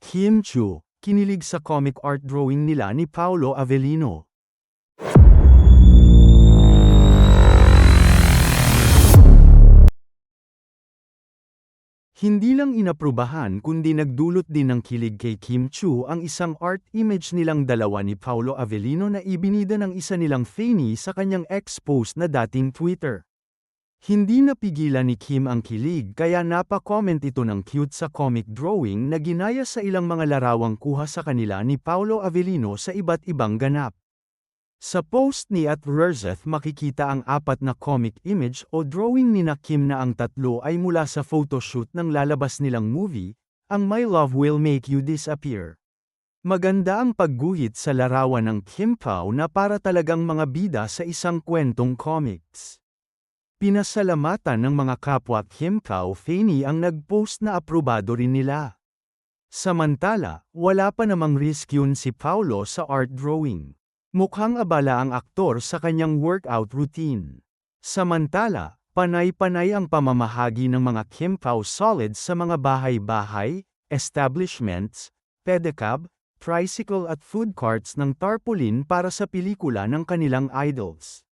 Kim Chu, kinilig sa comic art drawing nila ni Paolo Avellino. Hindi lang inaprubahan kundi nagdulot din ng kilig kay Kim Chu ang isang art image nilang dalawa ni Paolo Avellino na ibinida ng isa nilang fanny sa kanyang ex-post na dating Twitter. Hindi napigilan ni Kim ang kilig kaya napa-comment ito ng cute sa comic drawing na ginaya sa ilang mga larawang kuha sa kanila ni Paolo Avellino sa iba't ibang ganap. Sa post ni @Rerzeth makikita ang apat na comic image o drawing ni Kim na ang tatlo ay mula sa photoshoot ng lalabas nilang movie, ang My Love Will Make You Disappear. Maganda ang pagguhit sa larawan ng Kim Pao na para talagang mga bida sa isang kwentong comics. Pinasalamatan ng mga kapwa Kim Pao fanny ang nag-post na aprobado rin nila. Samantala, wala pa namang risk yun si Paolo sa art drawing. Mukhang abala ang aktor sa kanyang workout routine. Samantala, panay-panay ang pamamahagi ng mga Kim Pao solids sa mga bahay-bahay, establishments, pedicab, tricycle at food carts ng tarpaulin para sa pelikula ng kanilang idols.